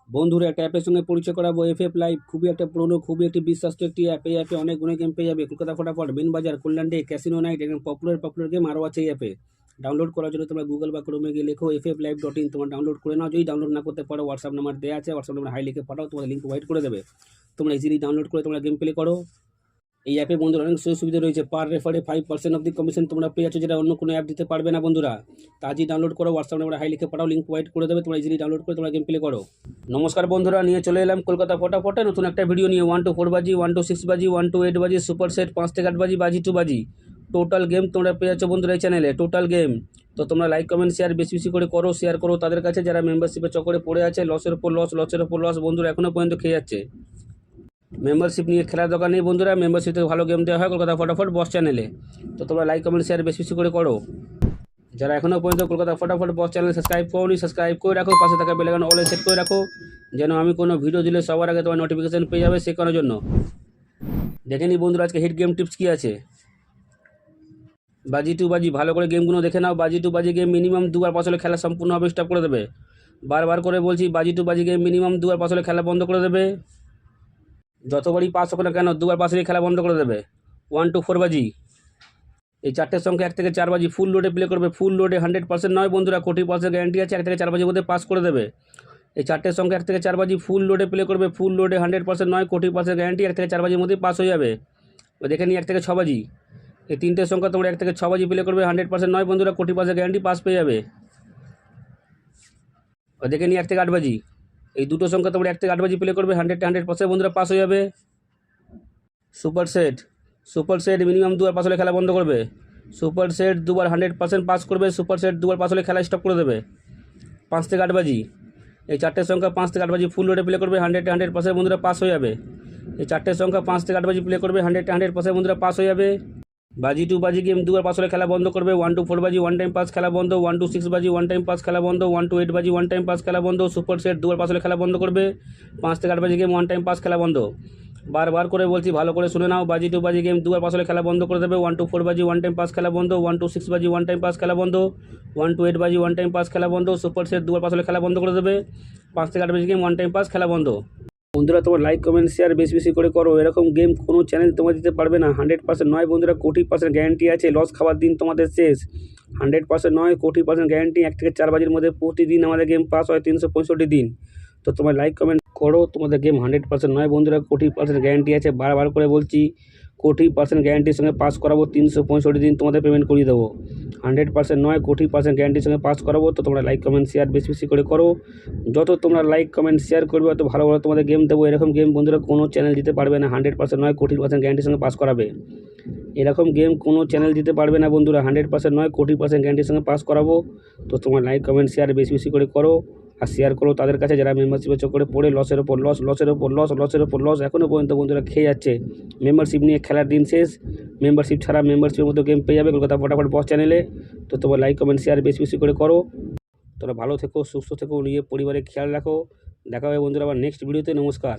বন্ধুরা একটা অ্যাপের সঙ্গে পরিচয় করাবো। এফএফ লাইভ খুবই একটা পুরনো, খুবই একটি বিশ্বাস্ত একটি অ্যাপ। এই অ্যাপে অনেক গুণে গেম পেয়ে যাবে। কলকাতা ফটাফট, বিন বাজার, কল্যাণ ডে, ক্যাসিনো নাইট, একদম পপুলার গেম আরও আছে এই অ্যাপে। ডাউনলোড করার জন্য তোমরা গুগল বা ক্রোমে গিয়ে লেখো fflive.in, তোমরা ডাউনলোড করে নাও। যদি ডাউনলোড না করতে পারো, হোয়াটসঅ্যাপ নাম্বার দেওয়া আছে, হোয়াটসঅ্যাপ নাম্বার হাই লিখে পাঠাও, তোমাদের লিঙ্ক প্রোভাইড করে দেবে। তোমরা ইজিলি ডাউনলোড করে তোমরা গেম প্লে করো। এই অ্যাপে বন্ধুরা অনেক সুযোগ সুবিধা রয়েছে। পার রেফারে 5% অফ দি কমিশন তোমরা পেয়ে যাচ্ছ, যেটা অন্য কোনো অ্যাপ দিতে পারবে না বন্ধুরা। তা আজই ডাউনলোড করো, হোয়াটসঅ্যাপ নাম্বার হাই লিখে পাঠাও, লিঙ্ক প্রোভাইড করে দেবে। তোমরা ইজিলি ডাউনলোড করে তোমরা গেম প্লে করো। নমস্কার বন্ধুরা, নিয়ে চলে এলাম কলকাতা ফটাফটে নতুন একটা ভিডিও নিয়ে। 1 to 4 বাজি, 1 to 6 বাজি, 1 to 8 বাজি, সুপার সেট 5 থেকে 8 বাজি, বাজি 2 বাজি, টোটাল গেম তোমরা পেয়ে যাচ্ছ বন্ধুরা এই চ্যানেলে। টোটাল গেম তো তোমরা লাইক কমেন্ট শেয়ার বেশি বেশি করে করো, শেয়ার করো তাদের কাছে যারা মেম্বারশিপের চক্করে পড়ে আছে। লসের উপর লস বন্ধুরা এখনও পর্যন্ত খেয়ে যাচ্ছে। মেম্বারশিপ নিয়ে খেলার দরকার নেই বন্ধুরা, মেম্বারশিপ থেকে ভালো গেম দেওয়া হয় কলকাতা ফটাফট বস চ্যানেলে। তো তোমরা লাইক কমেন্ট শেয়ার বেশি বেশি করে করো। যারা এখনও পর্যন্ত কলকাতা ফটাফট বস চ্যানেল সাবস্ক্রাইব করোনি, সাবস্ক্রাইব করে রাখো, পাশে থাকা বেল আইকন অলে সেট করে রাখো, যেন আমি কোনো ভিডিও দিলে সবার আগে তোমার নোটিফিকেশন পেয়ে যাবে। সে কারণের জন্য দেখে নিই বন্ধুরা আজকে হিট গেম টিপস কী আছে। বাজি টু বাজি, ভালো করে গেমগুলো দেখে নাও। বাজি টু বাজি গেম মিনিমাম 2 বার পাস হলে খেলা সম্পূর্ণভাবে স্টপ করে দেবে। বারবার করে বলছি, বাজি টু বাজি গেম মিনিমাম 2 বার পাস হলে খেলা বন্ধ করে দেবে। যতবারই পাস হোক না কেন, 2 বার পাস হলে খেলা বন্ধ করে দেবে। 1 to 4 বাজি, এই চারটের সংখ্যা 1 থেকে 4 বাজি ফুল লোডে প্লে করবে। ফুল লোডে 100% নয় বন্ধুরা, 40% গ্যারান্টি আছে। 1 থেকে 4 বাজির মধ্যে পাস করে দেবে। এই চারটের সংখ্যা 1 থেকে 4 বাজি ফুল লোডে প্লে করবে। ফুল লোডে 100% নয়, 40% গ্যারান্টি। 1 থেকে 4 বাজির মধ্যে পাস হয়ে যাবে। দেখে নিই 1 থেকে 6 বাজি, এই তিনটের সংখ্যা তোমরা 1 থেকে 6 বাজি প্লে করবে। 100% নয় বন্ধুরা, 40% গ্যারান্টি, পাস পেয়ে যাবে। দেখে নিই 1 থেকে 8 বাজি, এই দুটো সংখ্যা তোমরা 1 থেকে 8 বাজি প্লে করবে। 100% বন্ধুরা পাস হয়ে যাবে। সুপার সেট মিনিমাম 2 বার পাস হলে খেলা বন্ধ করবে। সুপার সেট 2 বার 100% পাস করবে। সুপার সেট 2 বার পাস হলে খেলা স্টপ করে দেবে। 5 থেকে 8 বাজি, এই চারটের সংখ্যা 5 থেকে 8 বাজি ফুল লোডে প্লে করবে। 100% বন্ধুরা পাস হয়ে যাবে। এই চারটের সংখ্যা 5 থেকে 8 বাজি প্লে করবে। 100% বন্ধুরা পাস হয়ে যাবে। বাজি টু বাজি গেম 2 বার পাস হলে খেলা বন্ধ করবে। 1 to 4 বাজি 1 টাইম পাস খেলা বন্ধ। 1 to 6 বাজি 1 টাইম পাস খেলা বন্ধ। 1 to 8 বাজি 1 টাইম পাস খেলা বন্ধ। সুপার সেট 2 বার পাস হলে খেলা বন্ধ করবে। 5 থেকে 8 বাজি গেম 1 টাইম পাস খেলা বন্ধ। বারবার করে বলছি, ভালো করে শুনে নাও। বাজি টু বাজি গেম 2 বার পাস হলে খেলা বন্ধ করে দেবে। 1 to 4 বাজি 1 টাইম পাস খেলা বন্ধ। 1 to 6 বাজি 1 টাইম পাস খেলা বন্ধ। 1 to 8 বাজি 1 টাইম পাস খেলা বন্ধ। সুপার সেট 2 বার পাস হলে খেলা বন্ধ করে দেবে। 5 থেকে 8 বাজি গেম 1 টাইম পাস খেলা বন্ধ। বন্ধুরা তোমার লাইক কমেন্ট শেয়ার বেশি বেশি করে করো। এরকম গেম কোনো চ্যানেল তোমার দিতে পারবে না। 100% নয় বন্ধুরা, 40% গ্যারান্টি আছে। লস খাওয়ার দিন তোমাদের শেষ। 100% নয়, 40% গ্যারান্টি। 1 থেকে 4 বাজির মধ্যে প্রতিদিন আমাদের গেম পাস হয় 365 দিন। তো তোমার লাইক কমেন্ট করো, তোমাদের গেম 100% নয় বন্ধুরা, 40% গ্যারান্টি আছে। বারবার করে বলছি, 40% গ্যারান্টির সঙ্গে পাস করাবো। 365 দিন তোমাদের পেমেন্ট করিয়ে দেবো। 100% নয়, 40% গ্যারান্টির সঙ্গে পাস করাবো। তো তোমরা লাইক কমেন্ট শেয়ার বেশি বেশি করে করো। যত তোমরা লাইক কমেন্ট শেয়ার করবে, অত ভালো ভালো তোমাদের গেম দেবো। এরকম গেম বন্ধুরা কোনো চ্যানেল দিতে পারবে না। 100% নয়, 40% গ্যারান্টির সঙ্গে পাস করাবে। এরকম গেম কোনো চ্যানেল দিতে পারবে না বন্ধুরা। 100% নয়, 40% গ্যারান্টির সঙ্গে পাস করাবো। তো তোমার লাইক কমেন্ট শেয়ার বেশি বেশি করে করো, আর শেয়ার করো তাদের কাছে যারা মেম্বারশিপের চক্করে পড়ে লসের ওপর লস এখনও পর্যন্ত বন্ধুরা খেয়ে যাচ্ছে। মেম্বারশিপ নিয়ে খেলার দিন শেষ। মেম্বারশিপ ছাড়া মেম্বারশিপের মতো গেম পেয়ে যাবে কলকাতা ফটাফট বস চ্যানেলে। তো তোমার লাইক কমেন্ট শেয়ার বেশি বেশি করে করো। তোমরা ভালো থেকো, সুস্থ থেকো, নিজের পরিবারের খেয়াল রাখো। দেখা হবে বন্ধুরা আবার নেক্সট ভিডিওতে। নমস্কার।